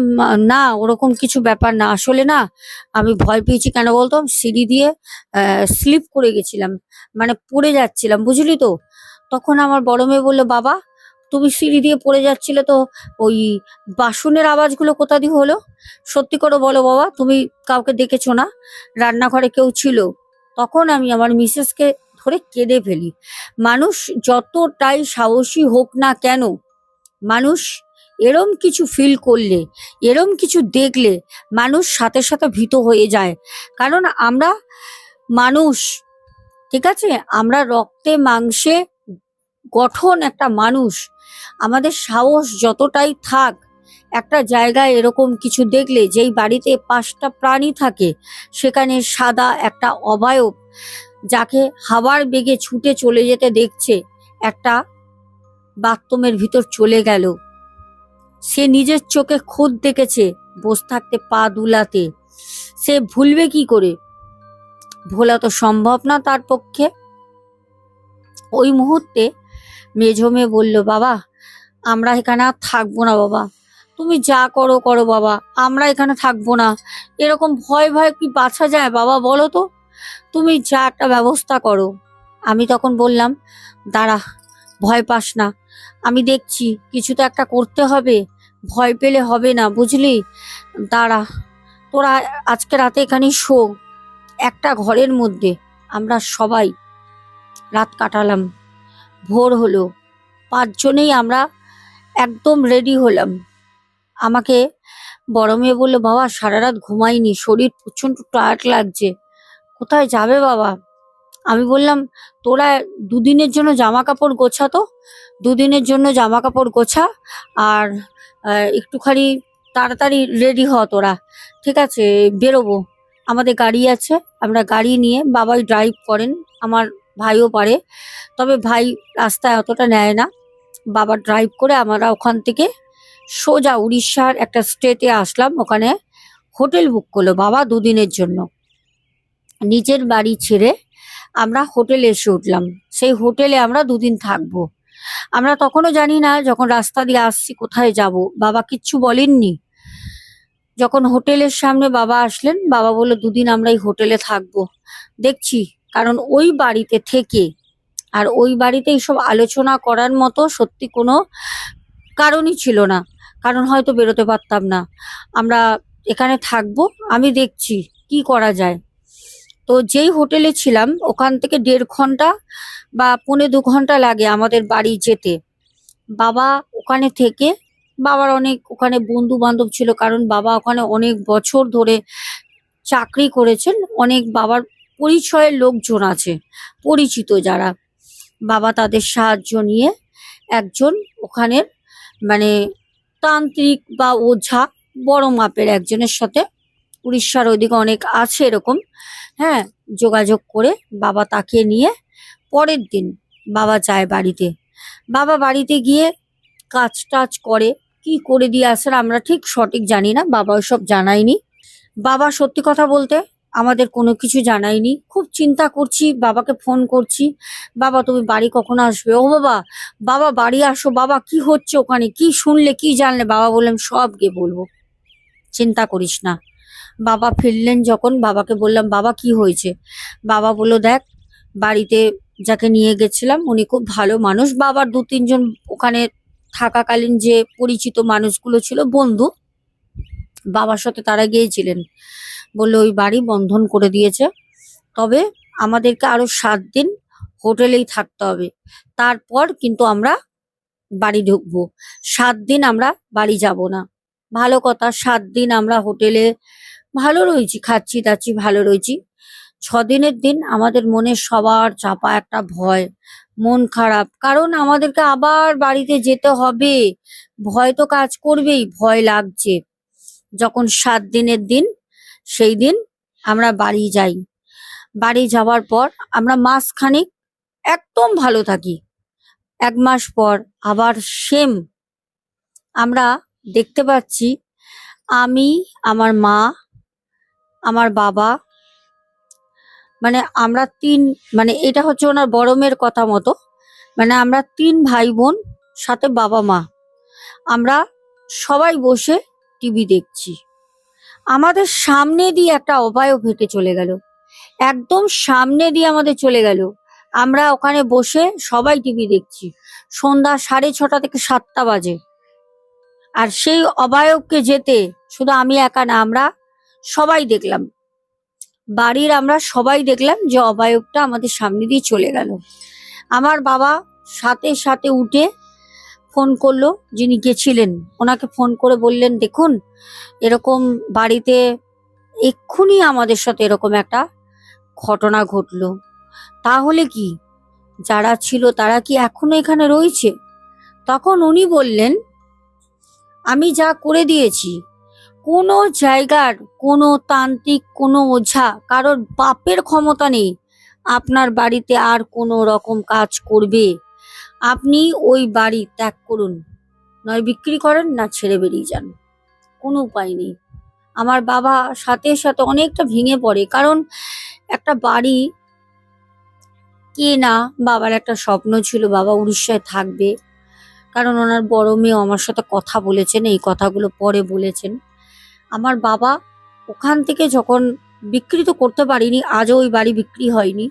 না ওরকম কিছু ব্যাপার না, আসলে না আমি ভয় পেয়েছি কেন বলতো, সিঁড়ি দিয়ে স্লিপ করে গেছিলাম, মানে পড়ে যাচ্ছিলাম, বুঝলি তো। তখন আমার বড় মেয়ে বললো, বাবা তুমি সিঁড়ি দিয়ে পড়ে যাচ্ছিলে তো ওই বাসনের আওয়াজগুলো কোথা দিয়ে হলো? সত্যি করে বলো বাবা, তুমি কাউকে দেখেছো না? রান্নাঘরে কেউ ছিল? তখন আমি আমার মিসেসকে ধরে কেঁদে ফেলি। মানুষ যতটাই সাহসী হোক না কেন, মানুষ এরম কিছু ফিল করলে, এরম কিছু দেখলে মানুষ সাথে সাথে ভীত হয়ে যায়। কারণ আমরা মানুষ, ঠিক আছে, আমরা রক্তে মাংসে গঠন একটা মানুষ। আমাদের সাহস যতটাই থাক, একটা জায়গায় এরকম কিছু দেখলে, যেই বাড়িতে 5টা প্রাণী থাকে, সেখানে সাদা একটা অবয়ব যাকে হাওয়ার বেগে ছুটে চলে যেতে দেখছে, একটা বাথরুমের ভিতর চলে গেল, সে নিজের চোখে খুদ দেখেছে, বসে থাকতে পা দুলাতে, সে ভুলবে কি করে? ভোলা তো সম্ভব না তার পক্ষে। ওই মুহূর্তে মেঝো মেয়ে বলল, বাবা আমরা এখানে আর থাকবো না বাবা, তুমি যা করো করো বাবা, আমরা এখানে থাকবো না। এরকম ভয় ভয় কি বাঁচা যায় বাবা, বলো তো? তুমি যা একটা ব্যবস্থা করো। আমি তখন বললাম, দাঁড়া, ভয় পাস না, আমি দেখছি, কিছু তো একটা করতে হবে, ভয় পেলে হবে না, বুঝলি? দাঁড়া, তোরা আজকে রাতে এখানেই শো। একটা ঘরের মধ্যে আমরা সবাই রাত কাটালাম। ভোর হলো, পাঁচজনেই আমরা একদম রেডি হলাম। আমাকে বড় মেয়ে বললো, বাবা সারা রাত ঘুমাইনি, শরীর প্রচন্ড টায়ার্ড লাগছে, কোথায় যাবে বাবা? আমি বললাম, তোরা দুদিনের জন্য জামা কাপড় গোছা, তো দুদিনের জন্য জামা কাপড় গোছা, আর একটুখানি তাড়াতাড়ি রেডি হ তোরা, ঠিক আছে? বেরোবো, আমাদের গাড়ি আছে, আমরা গাড়ি নিয়ে, বাবাই ড্রাইভ করেন, আমার ভাইও পারে, তবে ভাই রাস্তায় অতটা নেয় না। বাবা ড্রাইভ করে আমরা ওখান থেকে সোজা উড়িষ্যার একটা স্টেটে আসলাম। ওখানে হোটেল বুক করলো বাবা দুদিনের জন্য। নিজের বাড়ি ছেড়ে আমরা হোটেলে এসে উঠলাম। সেই হোটেলে আমরা দুদিন থাকবো। আমরা তখনও জানি না, যখন রাস্তা দিয়ে আসছি, কোথায় যাব। বাবা কিচ্ছু বলেননি। যখন হোটেলের সামনে বাবা আসলেন, বাবা বললো, দুদিন আমরা এই হোটেলে থাকবো। দেখছি, কারণ ওই বাড়িতে থেকে আর ওই বাড়িতে এইসব আলোচনা করার মতো সত্যি কোনো কারণই ছিল না, কারণ হয়তো বেরোতে পারতাম না। আমরা এখানে থাকবো, আমি দেখছি কি করা যায়। তো যেই হোটেলে ছিলাম ওখান থেকে 1.5 ঘন্টা বা 1.25 ঘন্টা লাগে আমাদের বাড়ি যেতে। বাবা ওখানে থেকে, বাবার অনেক ওখানে বন্ধু বান্ধব ছিল, কারণ বাবা ওখানে অনেক বছর ধরে চাকরি করেছেন, অনেক বাবার পরিচয়ের লোকজন আছে, পরিচিত যারা। বাবা তাদের সাহায্য নিয়ে একজন ওখানের মানে তান্ত্রিক বা ওঝা বড় মাপের একজনের সাথে, উড়িষ্যার ওইদিকে অনেক আছে এরকম, হ্যাঁ, যোগাযোগ করে বাবা তাকে নিয়ে পরের দিন বাবা যায় বাড়িতে। বাবা বাড়িতে গিয়ে কাজ টাজ করে, কি করে দিয়ে আসেন আমরা ঠিক সঠিক জানি না, বাবা ওসব জানায়নি। বাবা সত্যি কথা বলতে আমাদের কোনো কিছু জানায়নি। খুব চিন্তা করছি, বাবাকে ফোন করছি, বাবা তুমি বাড়ি কখন আসবে? ও বাবা, বাবা বাড়ি আসো, বাবা কি হচ্ছে ওখানে, কি শুনলে, কি জানলে? বাবা বললাম, সব গিয়ে বলবো, চিন্তা করিস না। বাবা ফিরলেন যখন, বাবাকে বললাম, বাবা কি হয়েছে? বাবা বললো, দেখ, বাড়িতে যাকে নিয়ে গেছিলাম উনি খুব ভালো মানুষ। বাবার 2-3 জন ওখানে থাকাকালীন যে পরিচিত মানুষগুলো ছিল, বন্ধু, বাবার সাথে তারা গিয়েছিলেন। বললো ওই বাড়ি বন্ধন করে দিয়েছে, তবে আমাদেরকে আরো 7 দিন হোটেলেই থাকতে হবে, তারপর কিন্তু আমরা বাড়ি ঢুকবো। 7 দিন আমরা বাড়ি যাব না। ভালো কথা, 7 দিন আমরা হোটেলে ভালো রয়েছি, খাচ্ছি দাচ্ছি, ভালো রয়েছি। 6 দিনের দিন আমাদের মনে সবার চাপা একটা ভয়, মন খারাপ, কারণ আমাদেরকে আবার বাড়িতে যেতে হবে। ভয় তো কাজ করবেই, ভয় লাগছে। যখন 7 দিনের দিন, সেই দিন আমরা বাড়ি যাই। বাড়ি যাওয়ার পর আমরা মাসখানেক একদম ভালো থাকি। 1 মাস পর আবার সেম আমরা দেখতে পাচ্ছি, আমি, আমার মা, আমার বাবা, মানে আমরা তিন, মানে এটা হচ্ছে ওনার বড় মেয়ের কথা মতো, মানে আমরা 3 ভাই বোন, সাথে বাবা মা, আমরা সবাই বসে টিভি দেখছি। আমাদের সামনে দিয়ে একটা অবায়ব হেঁটে চলে গেল, একদম সামনে দিয়ে আমাদের চলে গেল। আমরা ওখানে বসে সবাই টিভি দেখছি। সন্ধ্যা 6:30 থেকে 7টা বাজে। আর সেই অবায়বকে যেতে শুধু আমি একা না, আমরা সবাই দেখলাম, বাড়ির আমরা সবাই দেখলাম যে অবায়বটা আমাদের সামনে দিয়ে চলে গেল। আমার বাবা সাথে সাথে উঠে ফোন করলো, যিনি গেছিলেন ওনাকে ফোন করে বললেন, দেখুন এরকম বাড়িতে এক্ষুনি আমাদের সাথে এরকম একটা ঘটনা ঘটলো। তাহলে কি যারা ছিল তারা কি এখনো এখানে রয়েছে? তখন উনি বললেন, আমি যা করে দিয়েছি, কোনো জায়গার কোনো তান্ত্রিক, কোনো ওঝা, কারোর বাপের ক্ষমতা নেই আপনার বাড়িতে আর কোনো রকম কাজ করবে। আপনি ওই বাড়ি ত্যাগ করুন, নয় বিক্রি করেন, না ছেড়ে বেরিয়ে যান, কোনো উপায় নেই। আমার বাবা সাথে সাথে অনেকটা ভেঙে পড়ে, কারণ একটা বাড়ি কে না, বাবার একটা স্বপ্ন ছিল বাবা উড়িষ্যায় থাকবে, কারণ ওনার বড় মেয়ে আমার সাথে কথা বলেছেন, এই কথাগুলো পরে বলেছেন। আমার বাবা ওখান থেকে যখন বিক্রি তো করতে পারিনি, আজও ওই বাড়ি বিক্রি হয়নি।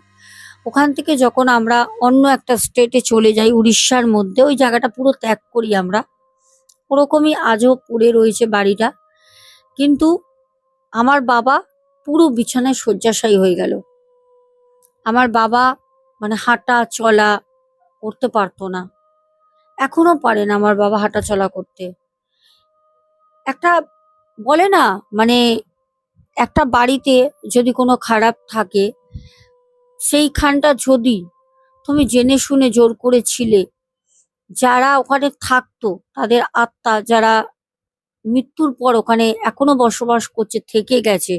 ওখান থেকে যখন আমরা অন্য একটা স্টেটে চলে যাই, উড়িষ্যার মধ্যে, ওই জায়গাটা পুরো ত্যাগ করি আমরা। ওরকমই আজও পড়ে রয়েছে বাড়িটা। কিন্তু আমার বাবা পুরো বিছানায় শয্যাশায়ী হয়ে গেল। আমার বাবা মানে হাঁটা চলা করতে পারতো না, এখনো পারে না আমার বাবা হাঁটা চলা করতে। একটা বলে না, মানে একটা বাড়িতে যদি কোনো খারাপ থাকে, সেইখানটা যদি তুমি জেনে শুনে জোর করে ছিলে, যারা ওখানে থাকতো তাদের আত্মা, যারা মৃত্যুর পর ওখানে এখনো বসবাস করছে, থেকে গেছে,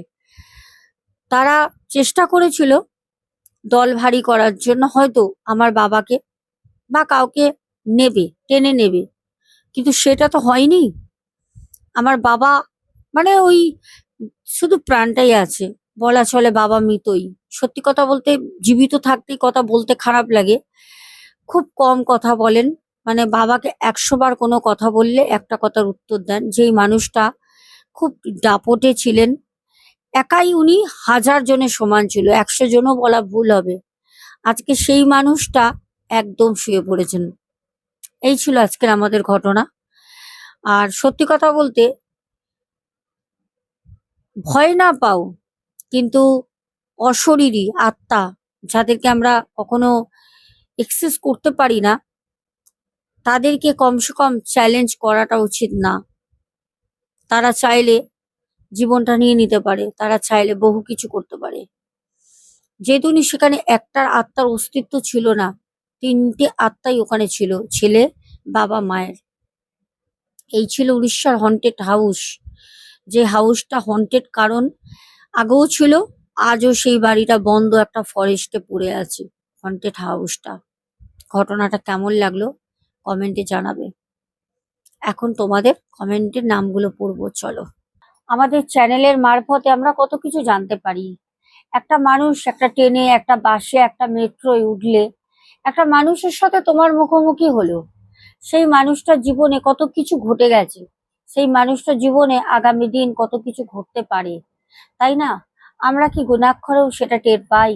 তারা চেষ্টা করেছিল দল ভারী করার জন্য, হয়তো আমার বাবাকে বা কাউকে নেবে, টেনে নেবে, কিন্তু সেটা তো হয়নি। আমার বাবা মানে ওই শুধু প্রাণটাই আছে, বলা চলে বাবা মৃতই। সত্যি কথা বলতে, জীবিত থাকতেই কথা বলতে খারাপ লাগে, খুব কম কথা বলেন। মানে বাবাকে 100 বার কোনো কথা বললে একটা কথার উত্তর দেন। যেই মানুষটা খুব দাপটে ছিলেন, একাই উনি 1000 জনের সমান ছিল, 100 জনও বলা ভুল হবে। আজকে সেই মানুষটা একদম শুয়ে পড়েছেন। এই ছিল আজকের আমাদের ঘটনা। আর সত্যি কথা বলতে, ভয় না পাও, কিন্তু অশরীরী আত্মা, যাদেরকে আমরা কখনো এক্সেস করতে পারি না, তাদেরকে কমসে কম চ্যালেঞ্জ করাটা উচিত না। তারা চাইলে জীবনটা নিয়ে নিতে পারে, তারা চাইলে বহু কিছু করতে পারে। যেহেতু সেখানে একটার আত্মার অস্তিত্ব ছিল না, 3টে আত্মাই ওখানে ছিল, ছেলে, বাবা, মায়ের। এই ছিল উড়িষ্যার হন্টেড হাউস। যে হাউসটা হন্টেড কারণ আগেও ছিল, আজও সেই বাড়িটা বন্ধ একটা ফরেস্টে পড়ে আছে, হন্টেড হাউসটা। ঘটনাটা কেমন লাগলো কমেন্টে জানাবে। এখন তোমাদের কমেন্টের নামগুলো পড়বো, চলো। আমাদের চ্যানেলের মারফতে আমরা কত কিছু জানতে পারি। একটা মানুষ একটা ট্রেনে, একটা বাসে, একটা মেট্রোয় উঠলে একটা মানুষের সাথে তোমার মুখোমুখি হলো, সেই মানুষটার জীবনে কত কিছু ঘটে গেছে, সেই মানুষটার জীবনে আগামী দিন কত কিছু ঘটতে পারে, তাই না? আমরা কি গুণাক্ষরেও সেটা টের পাই?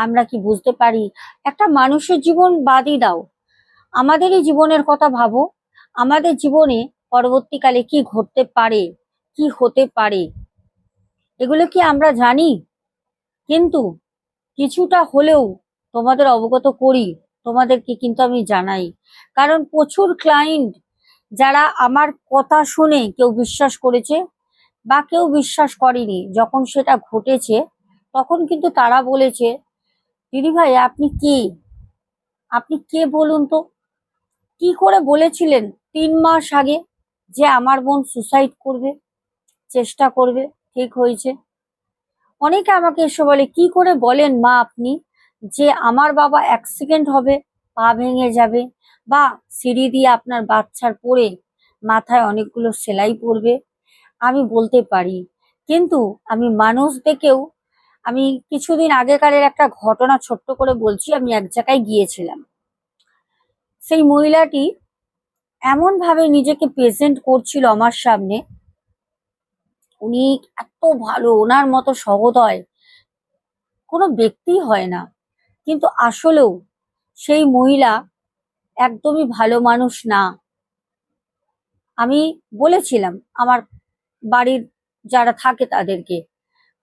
আমরা কি বুঝতে পারি? একটা মানুষের জীবন বাদই দাও, আমাদেরই জীবনের কথা ভাবো। আমাদের জীবনে পরবর্তীকালে কি ঘটতে পারে, কি হতে পারে, এগুলো কি আমরা জানি? কিন্তু কিছুটা হলেও তোমাদের অবগত করি, তোমাদেরকে কিন্তু আমি জানাই। কারণ প্রচুর ক্লায়েন্ট যারা আমার কথা শুনে কেউ বিশ্বাস করেছে বা কেউ বিশ্বাস করেনি, যখন সেটা ঘটেছে তখন কিন্তু তারা বলেছে, দিদি ভাই আপনি কে, আপনি কে বলুন তো, কি করে বলেছিলেন 3 মাস আগে যে আমার বোন সুসাইড করবে, চেষ্টা করবে, ঠিক হয়েছে? অনেকে আমাকে এসে বলে, কি করে বলেন মা আপনি যে আমার বাবা অ্যাক্সিডেন্ট হবে, পা ভেঙে যাবে, বা সিঁড়ি দিয়ে আপনার বাচ্চার পড়ে মাথায় অনেকগুলো সেলাই পড়বে? আমি বলতে পারি, কিন্তু আমি মানুষ দেখেও, আমি কিছুদিন আগেকারের একটা ঘটনা ছোট্ট করে বলছি। আমি এক জায়গায় গিয়েছিলাম, সেই মহিলাটি এমন ভাবে নিজেকে প্রেজেন্ট করছিল আমার সামনে, উনি এত ভালো, ওনার মতো সহৃদয় কোনো ব্যক্তি হয় না। কিন্তু আসলেও সেই মহিলা একদমই ভালো মানুষ না। আমি বলেছিলাম আমার বাড়ির যারা থাকে তাদেরকে,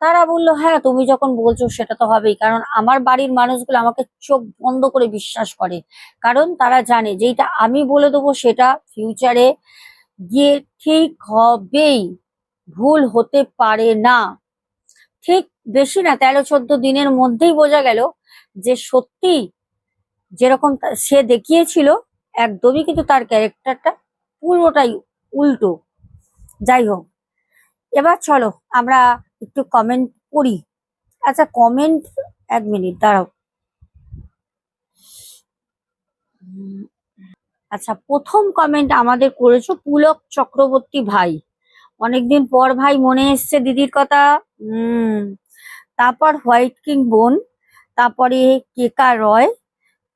তারা বললো হ্যাঁ তুমি যখন বলছো সেটা তো হবেই, কারণ আমার বাড়ির মানুষগুলো আমাকে চোখ বন্ধ করে বিশ্বাস করে। কারণ তারা জানে যেটা আমি বলে দেবো সেটা ফিউচারে গিয়ে ঠিক হবেই, ভুল হতে পারে না। ঠিক বেশি না, 13-14 দিনের মধ্যেই বোঝা গেল যে সত্যি যেরকম সে দেখিয়েছিল একদমই কিন্তু তার ক্যারেক্টারটা পুরোটাই উল্টো। যাই হোক, এবার চলো আমরা একটু কমেন্ট করি। আচ্ছা কমেন্ট, 1 মিনিট দাঁড়াও। আচ্ছা, প্রথম কমেন্ট আমাদের করেছো পুলক চক্রবর্তী ভাই। অনেকদিন পর ভাই মনে এসছে দিদির কথা। তারপর হোয়াইট কিং বোন, তারপরে কেকা রয়,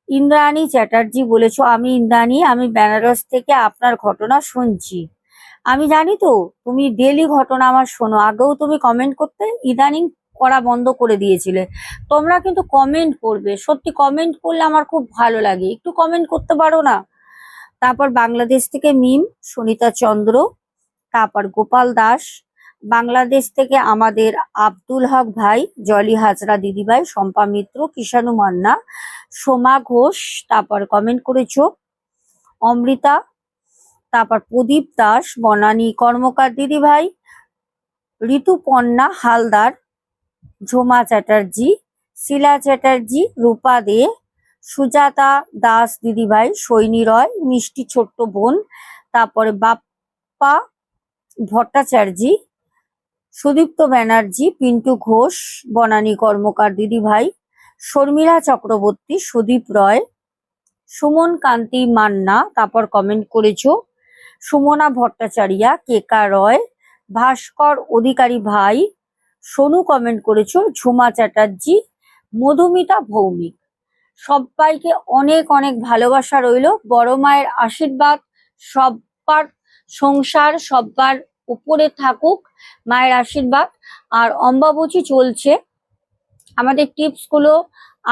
ইন্দ্রাণী চ্যাটার্জি বলেছো, আমি ইন্দ্রাণী, আমি বেনারস থেকে আপনার ঘটনা শুনছি। আমি জানি তো তুমি ডেলি ঘটনা আমার শোনো। আগেও তুমি কমেন্ট করতে, ইদানিং করা বন্ধ করে দিয়েছিলে। তোমরা কিন্তু কমেন্ট করবে, সত্যি কমেন্ট করলে আমার খুব ভালো লাগে, একটু কমেন্ট করতে পারো না? তারপর বাংলাদেশ থেকে মিম সুনিতা চন্দ্র, তারপর গোপাল দাস, বাংলাদেশ থেকে আমাদের আব্দুল হক ভাই, জলি হাজরা দিদিভাই, শম্পা মিত্র, কিষাণু মান্না, সোমা ঘোষ, তারপর কমেন্ট করেছো অমৃতা, তারপর প্রদীপ দাস, বনানী কর্মকার দিদিভাই, ঋতুপর্ণা হালদার, ঝুমা চ্যাটার্জি, শিলা চ্যাটার্জি, রূপা দে, সুজাতা দাস দিদিভাই, সৈনী রয়, মিষ্টি ছোট্ট বোন, তারপরে বাপ্পা ভট্টাচার্যি, সুদীপ্ত ব্যানার্জি, পিন্টু ঘোষ, বনানী কর্মকার দিদিভাই, শর্মিলা চক্রবর্তী, সুদীপ রয়, সুমন কান্তি মান্না, তারপর কমেন্ট করেছো সুমনা ভট্টাচার্যা, কেকা রয়, ভাস্কর অধিকারী ভাই, সোনু কমেন্ট করেছো, ঝুমা চ্যাটার্জি, মধুমিতা ভৌমিক। সবাইকে অনেক অনেক ভালোবাসা রইলো, বড় মায়ের আশীর্বাদ সবার সংসার সবার উপরে থাকুক, মায়ের আশীর্বাদ। আর অম্বাবচী চলছে, আমাদের টিপস গুলো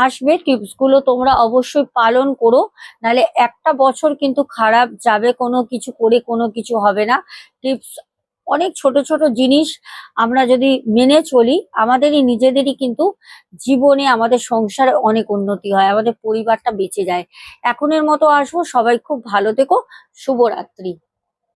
আসবে, টিপস গুলো তোমরা অবশ্যই পালন করো, নাহলে একটা বছর কিন্তু খারাপ যাবে, কোনো কিছু করে কোনো কিছু হবে না। টিপস অনেক ছোট ছোট জিনিস আমরা যদি মেনে চলি, আমাদেরই নিজেদেরই কিন্তু জীবনে আমাদের সংসারে অনেক উন্নতি হয়, আমাদের পরিবারটা বেঁচে যায়। এখনের মতো আসবো, সবাই খুব ভালো থেকো, শুভরাত্রি।